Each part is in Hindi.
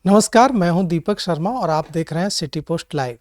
नमस्कार, मैं हूं दीपक शर्मा और आप देख रहे हैं सिटी पोस्ट लाइव।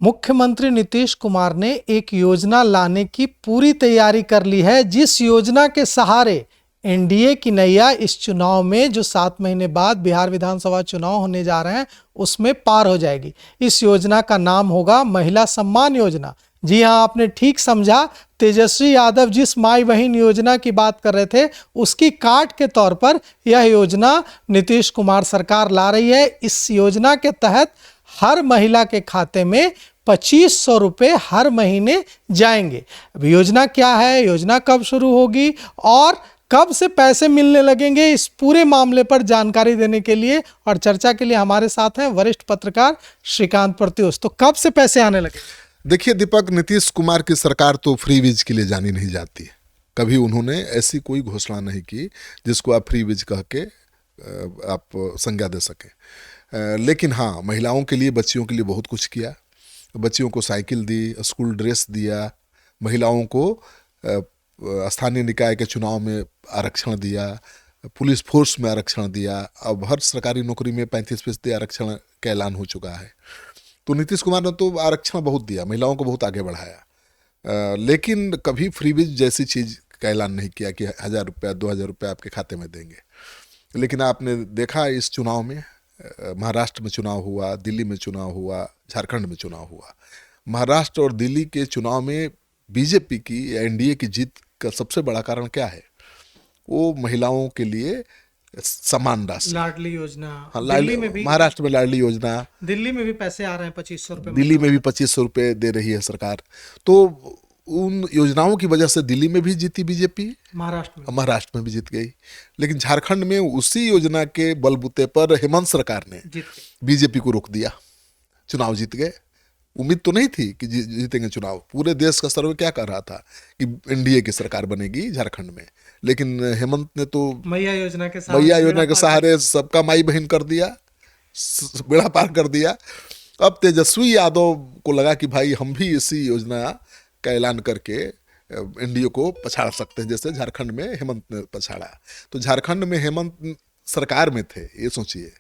मुख्यमंत्री नीतीश कुमार ने एक योजना लाने की पूरी तैयारी कर ली है, जिस योजना के सहारे एनडीए की नैया इस चुनाव में जो 7 महीने बाद बिहार विधानसभा चुनाव होने जा रहे हैं उसमें पार हो जाएगी। इस योजना का नाम होगा महिला सम्मान योजना। जी हाँ, आपने ठीक समझा। तेजस्वी यादव जिस माई बहन योजना की बात कर रहे थे उसकी काट के तौर पर यह योजना नीतीश कुमार सरकार ला रही है। इस योजना के तहत हर महिला के खाते में 2500 रुपये हर महीने जाएंगे। अब योजना क्या है, योजना कब शुरू होगी और कब से पैसे मिलने लगेंगे, इस पूरे मामले पर जानकारी देने के लिए और चर्चा के लिए हमारे साथ हैं वरिष्ठ पत्रकार श्रीकांत प्रत्युष। तो कब से पैसे आने लगे? देखिए दीपक, नीतीश कुमार की सरकार तो फ्री वीज के लिए जानी नहीं जाती है। कभी उन्होंने ऐसी कोई घोषणा नहीं की जिसको आप फ्री वीज कह के आप संज्ञा दे सकें। लेकिन हाँ, महिलाओं के लिए, बच्चियों के लिए बहुत कुछ किया। बच्चियों को साइकिल दी, स्कूल ड्रेस दिया, महिलाओं को स्थानीय निकाय के चुनाव में आरक्षण दिया, पुलिस फोर्स में आरक्षण दिया। अब हर सरकारी नौकरी में 35% आरक्षण का ऐलान हो चुका है। तो नीतीश कुमार ने तो आरक्षण बहुत दिया, महिलाओं को बहुत आगे बढ़ाया। लेकिन कभी फ्रीबीज जैसी चीज़ का ऐलान नहीं किया कि 1000 रुपया 2000 रुपया आपके खाते में देंगे। लेकिन आपने देखा इस चुनाव में, महाराष्ट्र में चुनाव हुआ, दिल्ली में चुनाव हुआ, झारखंड में चुनाव हुआ। महाराष्ट्र और दिल्ली के चुनाव में बीजेपी की या एनडीए की जीत का सबसे बड़ा कारण क्या है? वो महिलाओं के लिए समान राशि, लाडली योजना। हाँ, दिल्ली में भी, महाराष्ट्र में लाडली योजना, दिल्ली में भी पैसे आ रहे हैं 2500 रुपये। दिल्ली में भी 2500 रुपये दे रही है सरकार। तो उन योजनाओं की वजह से दिल्ली में भी जीती बीजेपी, महाराष्ट्र में भी जीत गई। लेकिन झारखंड में उसी योजना के बलबूते पर हेमंत सरकार ने बीजेपी को रोक दिया, चुनाव जीत गए। उम्मीद तो नहीं थी कि जीतेंगे चुनाव। पूरे देश का सर्वे क्या कर रहा था कि एनडीए की सरकार बनेगी झारखंड में। लेकिन हेमंत ने तो मैया योजना के सहारे सबका माई बहन कर दिया, बेड़ा पार कर दिया। अब तेजस्वी यादव को लगा कि भाई हम भी इसी योजना का ऐलान करके एनडीए को पछाड़ सकते हैं, जैसे झारखंड में हेमंत ने पछाड़ा। तो झारखंड में हेमंत सरकार में थे, ये सोचिए।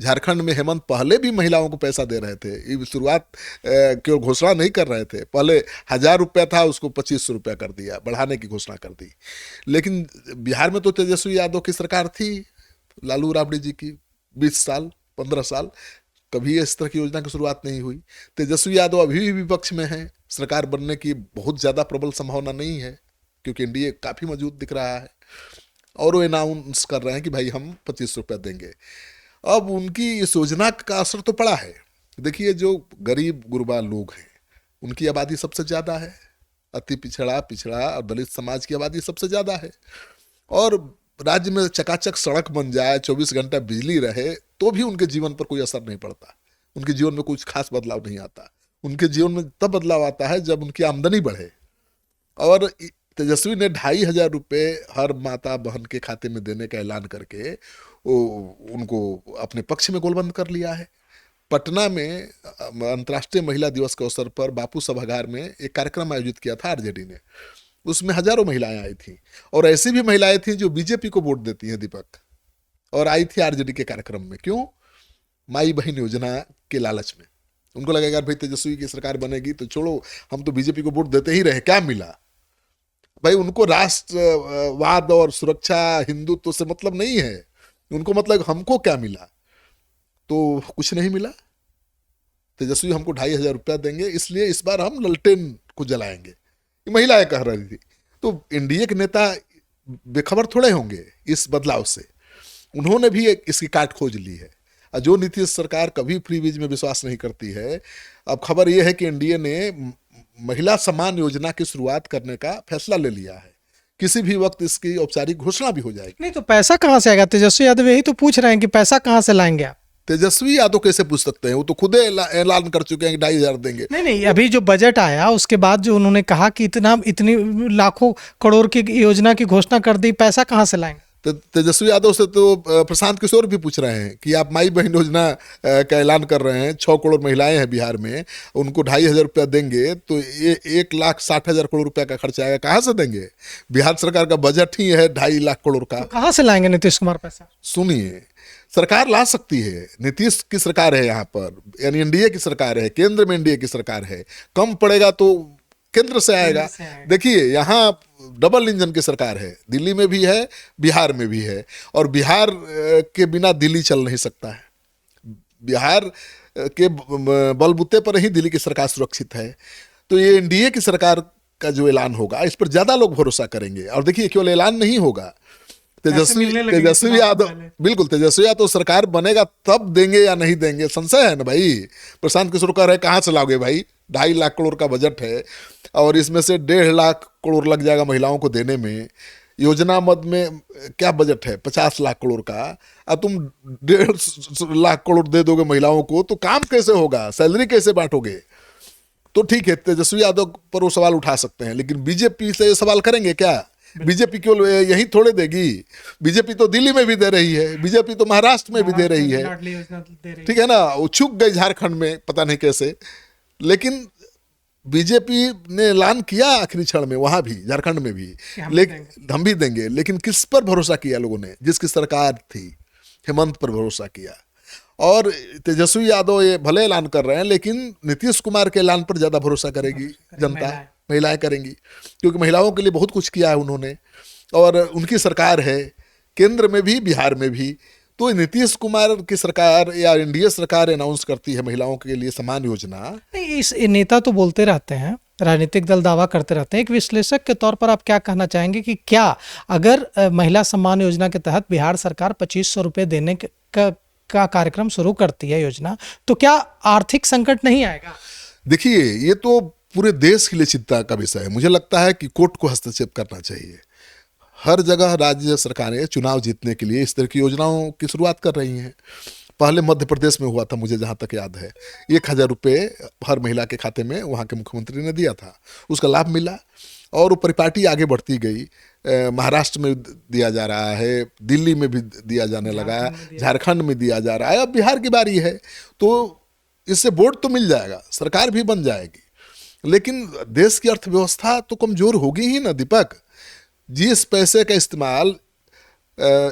झारखंड में हेमंत पहले भी महिलाओं को पैसा दे रहे थे। ये शुरुआत केवल घोषणा नहीं कर रहे थे। पहले 1000 रुपया था, उसको 2500 रुपया कर दिया, बढ़ाने की घोषणा कर दी। लेकिन बिहार में तो तेजस्वी यादव की सरकार थी, लालू राबड़ी जी की, 20 साल 15 साल, कभी इस तरह की योजना की शुरुआत नहीं हुई। तेजस्वी यादव अभी भी विपक्ष में है, सरकार बनने की बहुत ज़्यादा प्रबल संभावना नहीं है, क्योंकि एनडीए काफ़ी मजबूत दिख रहा है। और वो अनाउंस कर रहे हैं कि भाई हम 2500 रुपया देंगे। अब उनकी इस योजना का असर तो पड़ा है। देखिए, जो गरीब गुरबा लोग हैं उनकी आबादी सबसे ज़्यादा है। अति पिछड़ा और दलित समाज की आबादी सबसे ज़्यादा है। और राज्य में चकाचक सड़क बन जाए, 24 घंटा बिजली रहे, तो भी उनके जीवन पर कोई असर नहीं पड़ता। उनके जीवन में कुछ खास बदलाव नहीं आता। उनके जीवन में तब बदलाव आता है जब उनकी आमदनी बढ़े। और तेजस्वी ने 2500 रुपये हर माता बहन के खाते में देने का ऐलान करके उनको अपने पक्ष में गोलबंद कर लिया है। पटना में अंतर्राष्ट्रीय महिला दिवस के अवसर पर बापू सभागार में एक कार्यक्रम आयोजित किया था आरजेडी ने। उसमें हजारों महिलाएं आई थी, और ऐसी भी महिलाएं थी जो बीजेपी को वोट देती हैं दीपक, और आई थी आरजेडी के कार्यक्रम में। क्यों? माई बहन योजना के लालच में। उनको लगेगा भाई तेजस्वी की सरकार बनेगी तो छोड़ो, हम तो बीजेपी को वोट देते ही रहे, क्या मिला? भाई उनको राष्ट्रवाद और सुरक्षा हिंदुत्व से मतलब नहीं है। उनको मतलब हमको क्या मिला? तो कुछ नहीं मिला। तेजस्वी हमको 2500 रुपया देंगे, इसलिए इस बार हम ललटेन को जलाएंगे, ये महिलाएं कह रही थी। तो एनडीए के नेता बेखबर थोड़े होंगे इस बदलाव से। उन्होंने भी इसकी काट खोज ली है। जो नीतीश सरकार कभी फ्री वीज में विश्वास नहीं करती है, अब खबर यह है कि एनडीए ने महिला सम्मान योजना की शुरुआत करने का फैसला ले लिया है। किसी भी वक्त इसकी औपचारिक घोषणा भी हो जाएगी। नहीं तो पैसा कहाँ से आएगा? तेजस्वी यादव यही तो पूछ रहे हैं कि पैसा कहाँ से लाएंगे आप? तेजस्वी यादव कैसे पूछ सकते हैं? वो तो खुद ऐलान कर चुके हैं कि 2500 देंगे। नहीं, अभी जो बजट आया उसके बाद जो उन्होंने कहा कि इतनी लाखों करोड़ की योजना की घोषणा कर दी, पैसा कहाँ से लाएंगे? तो तेजस्वी यादव से तो प्रशांत किशोर भी पूछ रहे हैं कि आप माई बहन योजना का ऐलान कर रहे हैं, 6 करोड़ महिलाएं हैं बिहार में, उनको 2,500 रुपया देंगे तो ये 1,60,000 करोड़ रुपया का खर्चा आएगा, कहाँ से देंगे? बिहार सरकार का बजट ही है 2.5 लाख करोड़ का। तो कहाँ से लाएंगे नीतीश कुमार पैसा? सुनिए, सरकार ला सकती है, नीतीश की सरकार है यहाँ पर, यानी एनडीए की सरकार है, केंद्र में एनडीए की सरकार है, कम पड़ेगा तो केंद्र से आएगा। देखिए यहाँ डबल इंजन की सरकार है, दिल्ली में भी है, बिहार में भी है, और बिहार के बिना दिल्ली चल नहीं सकता है। बिहार के बलबूते पर ही दिल्ली की सरकार सुरक्षित है। तो ये एनडीए की सरकार का जो ऐलान होगा, इस पर ज्यादा लोग भरोसा करेंगे। और देखिए केवल ऐलान नहीं होगा, तेजस्वी यादव, बिल्कुल तेजस्वी यादव सरकार बनेगा तब देंगे या नहीं देंगे, संशय है ना भाई। प्रशांत किशोर कह रहे हैं कहाँ से लाओगे भाई, 2.5 लाख करोड़ का बजट है और इसमें से 1.5 लाख करोड़ लग जाएगा महिलाओं को देने में। योजना मद में क्या बजट है 50 लाख करोड़ का, अब तुम 1.5 लाख करोड़ दे दोगे महिलाओं को तो काम कैसे होगा, सैलरी कैसे बांटोगे? तो ठीक है, तेजस्वी यादव पर वो सवाल उठा सकते हैं, लेकिन बीजेपी से ये सवाल करेंगे क्या? बीजेपी केवल यही थोड़े देगी, बीजेपी तो दिल्ली में भी दे रही है, बीजेपी तो महाराष्ट्र में भी दे रही है, ठीक है ना। वो छूट गई झारखंड में पता नहीं कैसे, लेकिन बीजेपी ने ऐलान किया आखिरी क्षण में वहां भी, झारखंड में भी, लेकिन हम भी देंगे। लेकिन किस पर भरोसा किया लोगों ने? जिसकी सरकार थी, हेमंत पर भरोसा किया। और तेजस्वी यादव ये भले ऐलान कर रहे हैं, लेकिन नीतीश कुमार के ऐलान पर ज्यादा भरोसा करेगी जनता, महिलाएं करेंगी, क्योंकि महिलाओं के लिए बहुत कुछ किया है उन्होंने, और उनकी सरकार है केंद्र में भी बिहार में भी। तो नीतीश कुमार की सरकार या एनडीए सरकार अनाउंस करती है महिलाओं के लिए समान योजना। नहीं, इस नेता तो बोलते रहते हैं, राजनीतिक दल दावा करते रहते हैं, एक विश्लेषक के तौर पर आप क्या कहना चाहेंगे कि क्या अगर महिला सम्मान योजना के तहत बिहार सरकार 2,500 रुपये देने का कार्यक्रम शुरू करती है योजना, तो क्या आर्थिक संकट नहीं आएगा? देखिए ये तो पूरे देश के लिए चिंता का विषय है। मुझे लगता है कि कोर्ट को हस्तक्षेप करना चाहिए। हर जगह राज्य सरकारें चुनाव जीतने के लिए इस तरह की योजनाओं की शुरुआत कर रही हैं। पहले मध्य प्रदेश में हुआ था, मुझे जहाँ तक याद है, 1,000 रुपये हर महिला के खाते में वहाँ के मुख्यमंत्री ने दिया था, उसका लाभ मिला और वो परिपाटी आगे बढ़ती गई। महाराष्ट्र में दिया जा रहा है, दिल्ली में भी दिया जाने लगा, झारखंड में दिया जा रहा है, अब बिहार की बारी है। तो इससे वोट तो मिल जाएगा, सरकार भी बन जाएगी, लेकिन देश की अर्थव्यवस्था तो कमजोर होगी ही ना दीपक। जिस पैसे का इस्तेमाल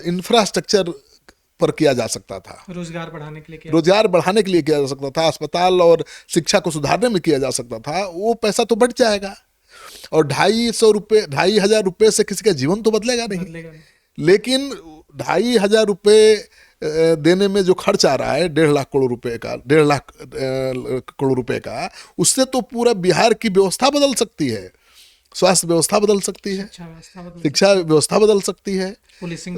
इंफ्रास्ट्रक्चर पर किया जा सकता था, रोजगार बढ़ाने के लिए किया जा सकता था, अस्पताल और शिक्षा को सुधारने में किया जा सकता था, वो पैसा तो बढ़ जाएगा। और 2,500 रुपये से किसी का जीवन तो बदलेगा नहीं। लेकिन 2,500 रुपये देने में जो खर्च आ रहा है 1.5 लाख करोड़ रुपए का, 1.5 लाख करोड़ रुपए का, उससे तो पूरा बिहार की व्यवस्था बदल सकती है, स्वास्थ्य व्यवस्था बदल सकती है, शिक्षा व्यवस्था बदल सकती है, पॉलिसिंग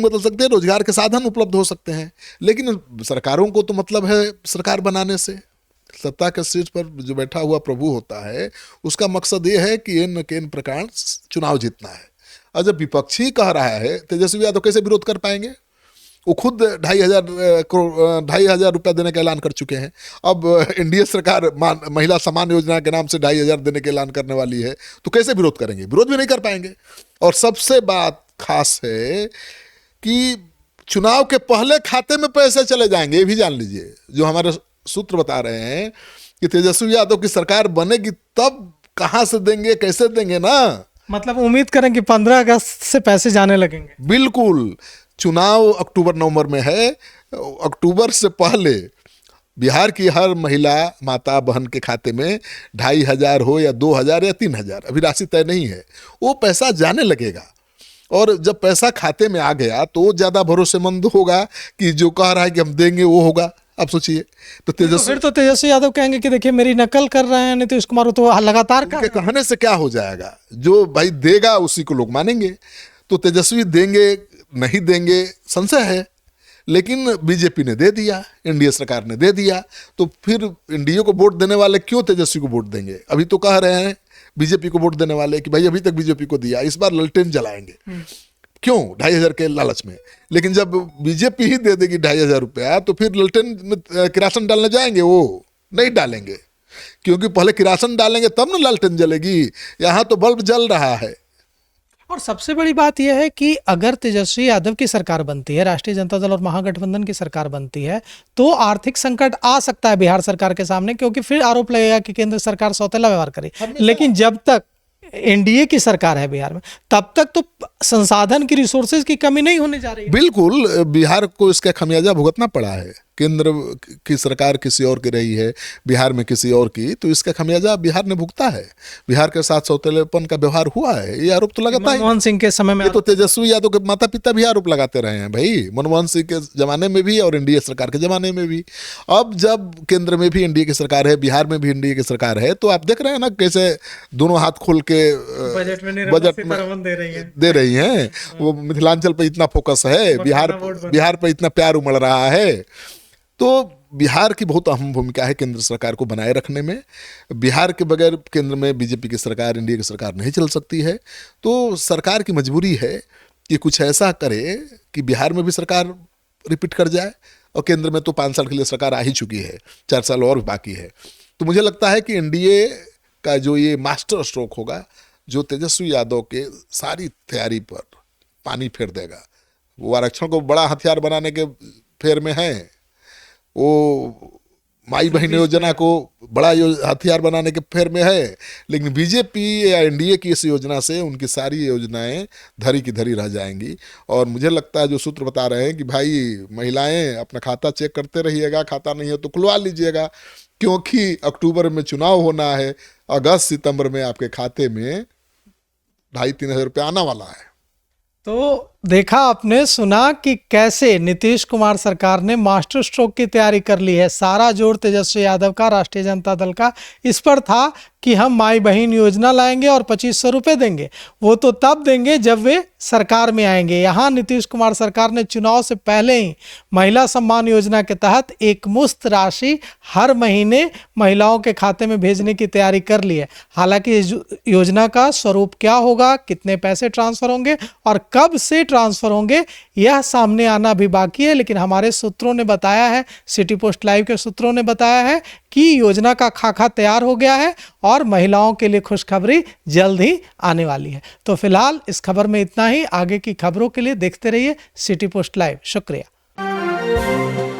बदल सकती है, रोजगार के साधन उपलब्ध हो सकते हैं। लेकिन सरकारों को तो मतलब है सरकार बनाने से, सत्ता के शीर्ष पर जो बैठा हुआ प्रभु होता है उसका मकसद ये है कि इन के इन प्रकार चुनाव जीतना है। और जब विपक्षी कह रहा है, तेजस्वी यादव कैसे विरोध कर पाएंगे? वो खुद 2,500 रुपया देने का ऐलान कर चुके हैं। अब एनडीए सरकार महिला सम्मान योजना के नाम से 2,500 देने का ऐलान करने वाली है, तो कैसे विरोध करेंगे? विरोध भी नहीं कर पाएंगे। और सबसे बात खास है कि चुनाव के पहले खाते में पैसे चले जाएंगे, ये भी जान लीजिए। जो हमारे सूत्र बता रहे हैं कि तेजस्वी यादव की सरकार बनेगी तब कहां से देंगे, कैसे देंगे ना, मतलब उम्मीद करें कि 15 अगस्त से पैसे जाने लगेंगे। बिल्कुल। चुनाव अक्टूबर-नवंबर में है, अक्टूबर से पहले बिहार की हर महिला माता बहन के खाते में 2,500 हो या 2,000 या 3,000, अभी राशि तय नहीं है, वो पैसा जाने लगेगा। और जब पैसा खाते में आ गया तो ज़्यादा भरोसेमंद होगा कि जो कह रहा है कि हम देंगे वो होगा। आप सोचिए, तो तेजस्वी यादव कहेंगे कि देखिए मेरी नकल कर रहे हैं नीतीश कुमार, तो लगातार कहने से क्या हो जाएगा? जो भाई देगा उसी को लोग मानेंगे। तो तेजस्वी देंगे नहीं देंगे संशय है, लेकिन बीजेपी ने दे दिया, एनडीए सरकार ने दे दिया, तो फिर एनडीए को वोट देने वाले क्यों तेजस्वी को वोट देंगे? अभी तो कह रहे हैं बीजेपी को वोट देने वाले कि भाई अभी तक बीजेपी को दिया, इस बार ललटेन जलाएंगे। क्यों? 2,500 के लालच में। लेकिन जब बीजेपी ही दे देगी 2,500 रुपया, तो फिर ललटेन में किरासन डालने जाएंगे? वो नहीं डालेंगे, क्योंकि पहले किरासन डालेंगे तब ना लालटेन जलेगी। यहाँ तो बल्ब जल रहा है। और सबसे बड़ी बात यह है कि अगर तेजस्वी यादव की सरकार बनती है, राष्ट्रीय जनता दल और महागठबंधन की सरकार बनती है, तो आर्थिक संकट आ सकता है बिहार सरकार के सामने, क्योंकि फिर आरोप लगेगा कि केंद्र सरकार सौतेला व्यवहार करे। लेकिन जब तक एनडीए की सरकार है बिहार में, तब तक तो संसाधन की, रिसोर्सेज की कमी नहीं होने जा रही है। बिल्कुल, बिहार को इसका खमियाजा भुगतना पड़ा है। केंद्र की सरकार किसी और की रही है, बिहार में किसी और की, तो इसका खमियाजा बिहार ने भुगता है। बिहार के साथ सौतेलेपन का व्यवहार हुआ है, ये आरोप तो लगाता है। मनमोहन सिंह के समय में ये तो तेजस्वी यादव के माता पिता भी आरोप लगाते रहे हैं भाई, मनमोहन सिंह के जमाने में भी और एनडीए सरकार के जमाने में भी। अब जब केंद्र में भी एनडीए की सरकार है, बिहार में भी एनडीए की सरकार है, तो आप देख रहे हैं ना कैसे दोनों हाथ खोल के बजट में दे रही हैं। वो मिथिलांचल पे इतना फोकस है, बिहार पे इतना प्यार उमड़ रहा है। तो बिहार की बहुत अहम भूमिका है केंद्र सरकार को बनाए रखने में। बिहार के बगैर केंद्र में बीजेपी की सरकार, एनडीए की सरकार नहीं चल सकती है। तो सरकार की मजबूरी है कि कुछ ऐसा करे कि बिहार में भी सरकार रिपीट कर जाए, और केंद्र में तो 5 साल के लिए सरकार आ ही चुकी है, 4 साल और बाकी है। तो मुझे लगता है कि एनडीए का जो ये मास्टर स्ट्रोक होगा, जो तेजस्वी यादव के सारी तैयारी पर पानी फेर देगा। वो आरक्षण को बड़ा हथियार बनाने के फेर में है, वो माई बहन योजना को बड़ा हथियार बनाने के फेर में है, लेकिन बीजेपी या एनडीए की इस योजना से उनकी सारी योजनाएं धरी की धरी रह जाएंगी। और मुझे लगता है जो सूत्र बता रहे हैं कि भाई महिलाएं अपना खाता चेक करते रहिएगा, खाता नहीं है तो खुलवा लीजिएगा, क्योंकि अक्टूबर में चुनाव होना है, अगस्त सितंबर में आपके खाते में 2,500-3 हज़ार रुपये आना वाला है। तो देखा आपने, सुना कि कैसे नीतीश कुमार सरकार ने मास्टर स्ट्रोक की तैयारी कर ली है। सारा जोर तेजस्वी यादव का, राष्ट्रीय जनता दल का इस पर था कि हम माई बहन योजना लाएंगे और 2500 रुपये देंगे। वो तो तब देंगे जब वे सरकार में आएंगे। यहाँ नीतीश कुमार सरकार ने चुनाव से पहले ही महिला सम्मान योजना के तहत एक मुश्त राशि हर महीने महिलाओं के खाते में भेजने की तैयारी कर ली है। हालांकि इस योजना का स्वरूप क्या होगा, कितने पैसे ट्रांसफर होंगे और कब से ट्रांसफर होंगे, यह सामने आना भी बाकी है। लेकिन हमारे सूत्रों ने बताया है, सिटी पोस्ट लाइव के सूत्रों ने बताया है कि योजना का खाका तैयार हो गया है और महिलाओं के लिए खुशखबरी जल्द ही आने वाली है। तो फिलहाल इस खबर में इतना ही। आगे की खबरों के लिए देखते रहिए सिटी पोस्ट लाइव। शुक्रिया।